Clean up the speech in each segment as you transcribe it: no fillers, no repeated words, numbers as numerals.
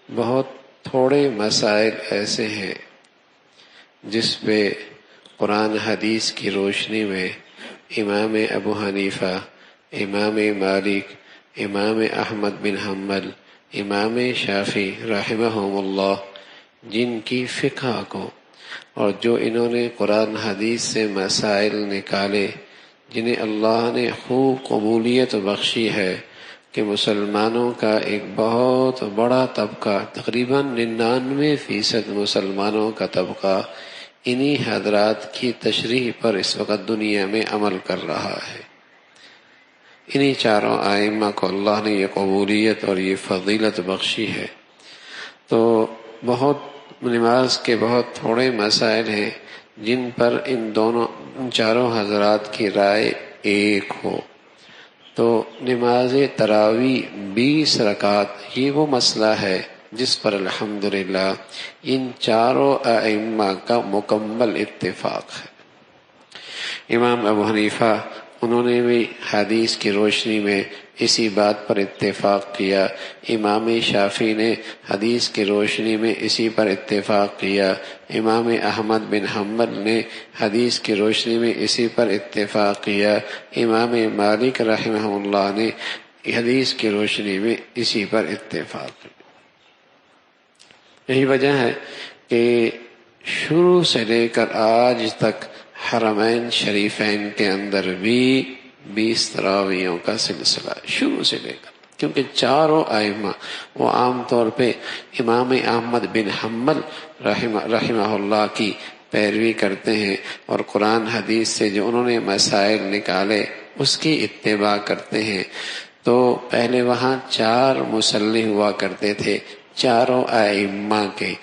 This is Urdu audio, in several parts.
بہت تھوڑے مسائل ایسے ہیں جس پہ قرآن حدیث کی روشنی میں امام ابو حنیفہ، امام مالک، امام احمد بن حنبل، امام شافعی رحمہم اللہ، جن کی فقہ کو اور جو انہوں نے قرآن حدیث سے مسائل نکالے، جنہیں اللہ نے خوب قبولیت بخشی ہے کہ مسلمانوں کا ایک بہت بڑا طبقہ، تقریباً 99% مسلمانوں کا طبقہ انہی حضرات کی تشریح پر اس وقت دنیا میں عمل کر رہا ہے۔ انہی چاروں ائمہ کو اللہ نے یہ قبولیت اور یہ فضیلت بخشی ہے۔ تو نماز کے بہت تھوڑے مسائل ہیں جن پر ان چاروں حضرات کی رائے ایک ہو۔ تو نماز تراویح 20 رکعت یہ وہ مسئلہ ہے جس پر الحمدللہ ان چاروں ائمہ کا مکمل اتفاق ہے۔ امام ابو حنیفہ انہوں نے بھی حدیث کی روشنی میں اسی بات پر اتفاق کیا، امام شافعی نے حدیث کی روشنی میں اسی پر اتفاق کیا، امام احمد بن حنبل نے حدیث کی روشنی میں اسی پر اتفاق کیا، امام مالک رحمہ اللہ نے حدیث کی روشنی میں اسی پر اتفاق کیا۔ یہی وجہ ہے کہ شروع سے لے کر آج تک حرمین شریفین کے اندر بھی 20 تراویحوں کا سلسلہ شروع سے لے کر، کیونکہ چاروں ائمہ وہ عام طور پہ امام احمد بن حنبل رحمہ اللہ کی پیروی کرتے ہیں اور قرآن حدیث سے جو انہوں نے مسائل نکالے اس کی اتباع کرتے ہیں۔ تو پہلے وہاں 4 مصلی ہوا کرتے تھے چاروں ائمہ کے،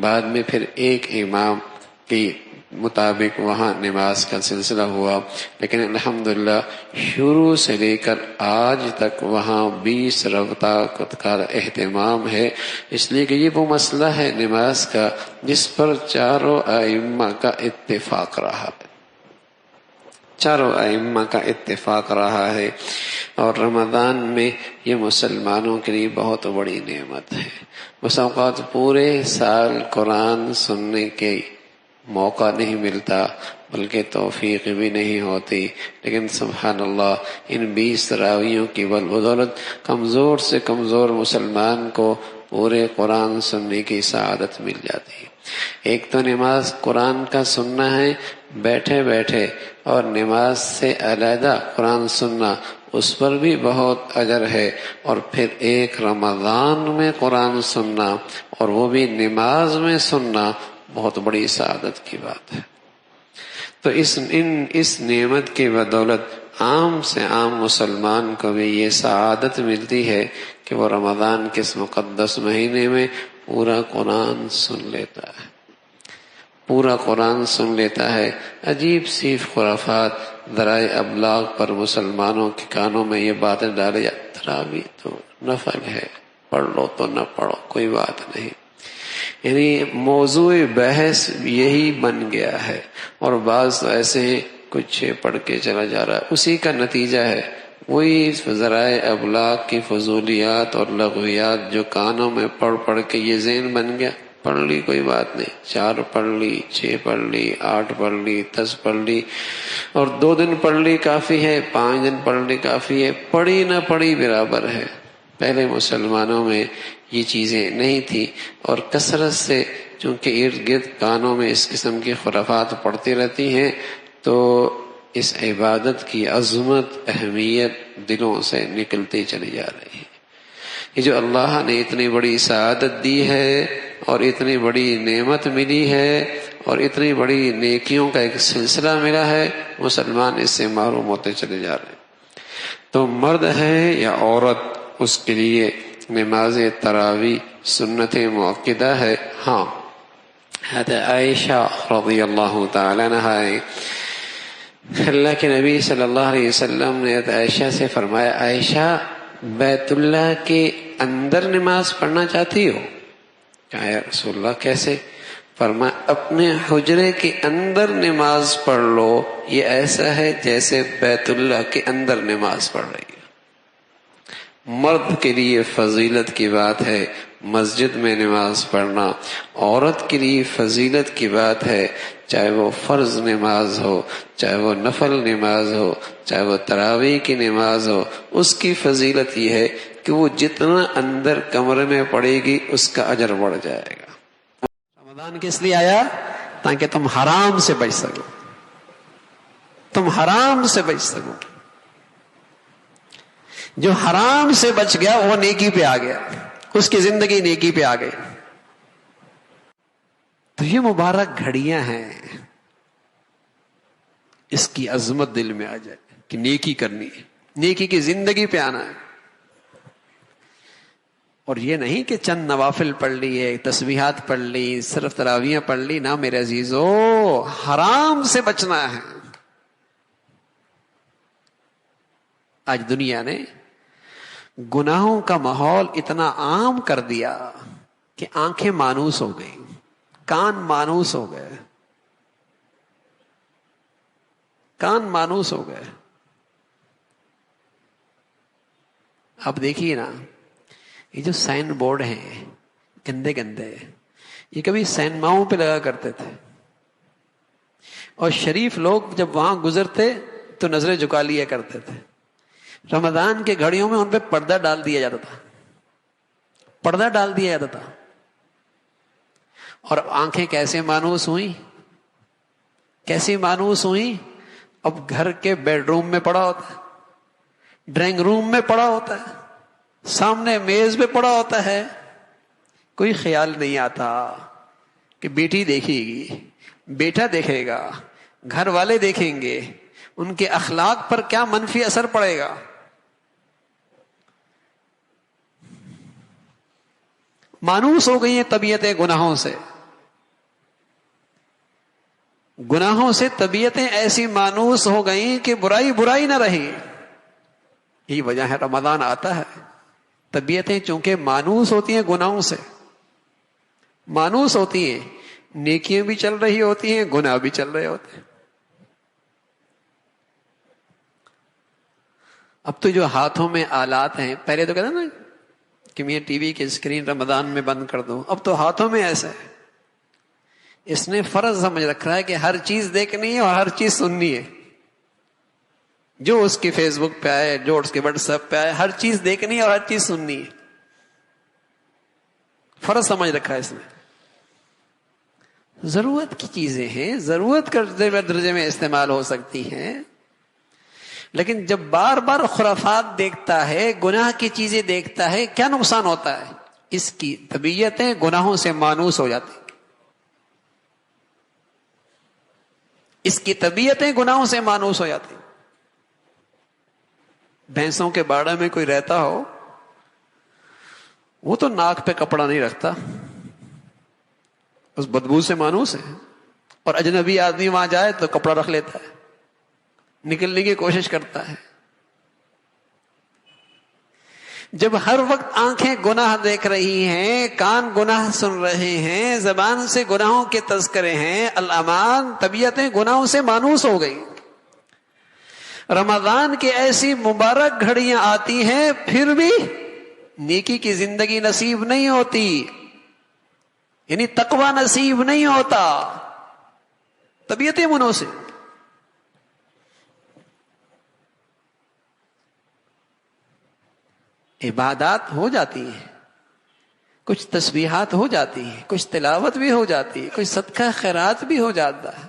بعد میں پھر ایک امام کی مطابق وہاں نماز کا سلسلہ ہوا، لیکن الحمدللہ شروع سے لے کر آج تک وہاں 20 رکعت کا اہتمام ہے، اس لیے کہ یہ وہ مسئلہ ہے نماز کا جس پر چاروں ائمہ کا اتفاق رہا ہے، چاروں ائمہ کا اتفاق رہا ہے۔ اور رمضان میں یہ مسلمانوں کے لیے بہت بڑی نعمت ہے۔ بس اوقات پورے سال قرآن سننے کے موقع نہیں ملتا، بلکہ توفیق بھی نہیں ہوتی، لیکن سبحان اللہ ان 20 تراویحوں کی بدولت کمزور سے کمزور مسلمان کو پورے قرآن سننے کی سعادت مل جاتی ہے۔ ایک تو نماز قرآن کا سننا ہے بیٹھے بیٹھے، اور نماز سے علیحدہ قرآن سننا اس پر بھی بہت اجر ہے، اور پھر ایک رمضان میں قرآن سننا اور وہ بھی نماز میں سننا بہت بڑی سعادت کی بات ہے۔ تو اس نعمت کی بدولت عام سے عام مسلمان کو بھی یہ سعادت ملتی ہے کہ وہ رمضان کے اس مقدس مہینے میں پورا قرآن سن لیتا ہے، پورا قرآن سن لیتا ہے۔ عجیب سی خرافات ذرائع ابلاغ پر مسلمانوں کے کانوں میں یہ باتیں ڈالے جاتی، تراویح تو نفل ہے، پڑھ لو تو نہ پڑھو کوئی بات نہیں، یعنی موضوع بحث یہی بن گیا ہے۔ اور بعض تو ایسے ہیں کچھ پڑھ کے چلا جا رہا ہے، اسی کا نتیجہ ہے وہی ذرائع ابلاغ کی فضولیات اور لغویات جو کانوں میں پڑھ پڑھ کے یہ ذہن بن گیا، پڑھ لی کوئی بات نہیں، 4 پڑھ لی، 6 پڑھ لی، 8 پڑھ لی، 10 پڑھ لی، اور 2 دن پڑھ لی کافی ہے، 5 دن پڑھ لی کافی ہے، پڑھی نہ پڑھی برابر ہے۔ پہلے مسلمانوں میں یہ چیزیں نہیں تھی، اور کثرت سے چونکہ ارد گرد کانوں میں اس قسم کی خرافات پڑتی رہتی ہیں، تو اس عبادت کی عظمت اہمیت دلوں سے نکلتی چلی جا رہی ہے۔ یہ جو اللہ نے اتنی بڑی سعادت دی ہے اور اتنی بڑی نعمت ملی ہے اور اتنی بڑی نیکیوں کا ایک سلسلہ ملا ہے، مسلمان اس سے محروم ہوتے چلے جا رہے ہیں۔ تو مرد ہے یا عورت، اس کے لیے نماز تراویح سنت مؤکدہ ہے۔ ہاں، حضرت عائشہ رضی اللہ تعالی عنہا، اللہ کے نبی صلی اللہ علیہ وسلم نے حضرت عائشہ سے فرمایا، عائشہ بیت اللہ کے اندر نماز پڑھنا چاہتی ہو؟ کہا یا رسول اللہ کیسے؟ فرمایا اپنے حجرے کے اندر نماز پڑھ لو، یہ ایسا ہے جیسے بیت اللہ کے اندر نماز پڑھ رہی ہے۔ مرد کے لیے فضیلت کی بات ہے مسجد میں نماز پڑھنا، عورت کے لیے فضیلت کی بات ہے چاہے وہ فرض نماز ہو، چاہے وہ نفل نماز ہو، چاہے وہ تراویح کی نماز ہو، اس کی فضیلت یہ ہے کہ وہ جتنا اندر کمرے میں پڑے گی اس کا اجر بڑھ جائے گا۔ رمضان کس لیے آیا؟ تاکہ تم حرام سے بچ سکو، تم حرام سے بچ سکو۔ جو حرام سے بچ گیا وہ نیکی پہ آ گیا، اس کی زندگی نیکی پہ آ گئی۔ تو یہ مبارک گھڑیاں ہیں، اس کی عظمت دل میں آ جائے کہ نیکی کرنی ہے، نیکی کی زندگی پہ آنا ہے۔ اور یہ نہیں کہ چند نوافل پڑھ لیے، تسبیحات پڑھ لی، صرف تراویحیں پڑھ لی، نہ میرے عزیزو، حرام سے بچنا ہے۔ آج دنیا نے گناہوں کا ماحول اتنا عام کر دیا کہ آنکھیں مانوس ہو گئی، کان مانوس ہو گئے، کان مانوس ہو گئے۔ اب دیکھیے نا، یہ جو سائن بورڈ ہیں گندے گندے، یہ کبھی سینماؤں پہ لگا کرتے تھے، اور شریف لوگ جب وہاں گزرتے تو نظریں جھکا لیا کرتے تھے۔ رمضان کے گھڑیوں میں ان پہ پردہ ڈال دیا جاتا تھا، پردہ ڈال دیا جاتا تھا، اور آنکھیں کیسے مانوس ہوئیں، کیسی مانوس ہوئیں؟ اب گھر کے بیڈ روم میں پڑا ہوتا ہے، ڈرائنگ روم میں پڑا ہوتا ہے، سامنے میز پہ پڑا ہوتا ہے، کوئی خیال نہیں آتا کہ بیٹی دیکھے گی، بیٹا دیکھے گا، گھر والے دیکھیں گے، ان کے اخلاق پر کیا منفی اثر پڑے گا۔ مانوس ہو گئی ہیں طبیعتیں گناہوں سے، گناہوں سے طبیعتیں ایسی مانوس ہو گئیں کہ برائی برائی نہ رہی۔ یہی وجہ ہے رمضان آتا ہے، طبیعتیں چونکہ مانوس ہوتی ہیں گناہوں سے، مانوس ہوتی ہیں، نیکیاں بھی چل رہی ہوتی ہیں، گناہ بھی چل رہے ہوتے ہیں۔ اب تو جو ہاتھوں میں آلات ہیں، پہلے تو کہتے ہیں نا کہ میں ٹی وی کی اسکرین رمضان میں بند کر دوں، اب تو ہاتھوں میں ایسا ہے۔ اس نے فرض سمجھ رکھا ہے کہ ہر چیز دیکھنی ہے اور ہر چیز سننی ہے، جو اس کے فیس بک پہ آئے، جو اس کے واٹس ایپ پہ آئے، ہر چیز دیکھنی ہے اور ہر چیز سننی ہے، فرض سمجھ رکھا ہے اس نے۔ ضرورت کی چیزیں ہیں، ضرورت کے درجے میں استعمال ہو سکتی ہیں، لیکن جب بار بار خرافات دیکھتا ہے، گناہ کی چیزیں دیکھتا ہے، کیا نقصان ہوتا ہے؟ اس کی طبیعتیں گناہوں سے مانوس ہو جاتی، اس کی طبیعتیں گناہوں سے مانوس ہو جاتی۔ بھینسوں کے باڑے میں کوئی رہتا ہو، وہ تو ناک پہ کپڑا نہیں رکھتا، اس بدبو سے مانوس ہے، اور اجنبی آدمی وہاں جائے تو کپڑا رکھ لیتا ہے، نکلنے کی کوشش کرتا ہے۔ جب ہر وقت آنکھیں گناہ دیکھ رہی ہیں، کان گناہ سن رہے ہیں، زبان سے گناہوں کے تذکرے ہیں، الامان، طبیعتیں گناہوں سے مانوس ہو گئی۔ رمضان کی ایسی مبارک گھڑیاں آتی ہیں، پھر بھی نیکی کی زندگی نصیب نہیں ہوتی، یعنی تقوی نصیب نہیں ہوتا، طبیعتیں منوں سے۔ عبادات ہو جاتی ہیں، کچھ تسبیحات ہو جاتی ہیں، کچھ تلاوت بھی ہو جاتی ہے، کچھ صدقہ خیرات بھی ہو جاتا ہے،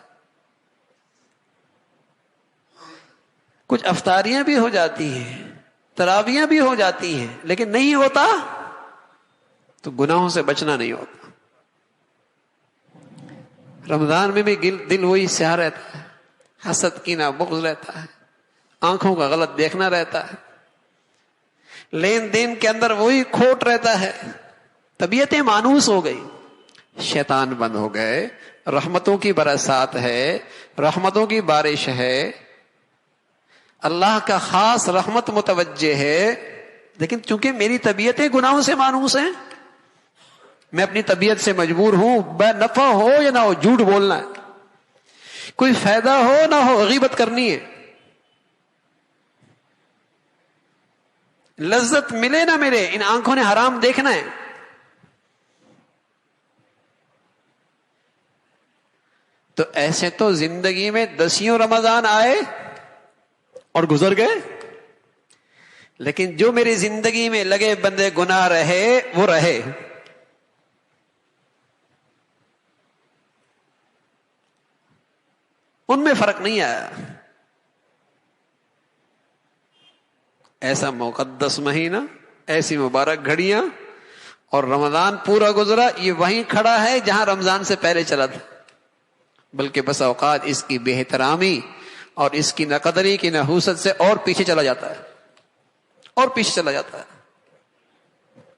کچھ افطاریاں بھی ہو جاتی ہیں، تراویحیں بھی ہو جاتی ہیں، لیکن نہیں ہوتا تو گناہوں سے بچنا نہیں ہوتا۔ رمضان میں بھی دل وہی سیاہ رہتا ہے، حسد کینہ بغض رہتا ہے، آنکھوں کا غلط دیکھنا رہتا ہے، لین دین کے اندر وہی کھوٹ رہتا ہے، طبیعتیں مانوس ہو گئی، شیطان بند ہو گئے، رحمتوں کی برسات ہے، رحمتوں کی بارش ہے، اللہ کا خاص رحمت متوجہ ہے، لیکن چونکہ میری طبیعتیں گناہوں سے مانوس ہیں، میں اپنی طبیعت سے مجبور ہوں، بے نفع ہو یا نہ ہو جھوٹ بولنا ہے، کوئی فائدہ ہو نہ ہو غیبت کرنی ہے، لذت ملے نہ ملے ان آنکھوں نے حرام دیکھنا ہے. تو ایسے تو زندگی میں 10 رمضان آئے اور گزر گئے، لیکن جو میری زندگی میں لگے بندے گناہ رہے وہ رہے. ان میں فرق نہیں آیا. ایسا مقدس مہینہ، ایسی مبارک گھڑیاں، اور رمضان پورا گزرا، یہ وہیں کھڑا ہے جہاں رمضان سے پہلے چلا تھا. بلکہ بس اوقات اس کی بے احترامی اور اس کی ناقدری کی نحوست سے اور پیچھے چلا جاتا ہے، اور پیچھے چلا جاتا ہے.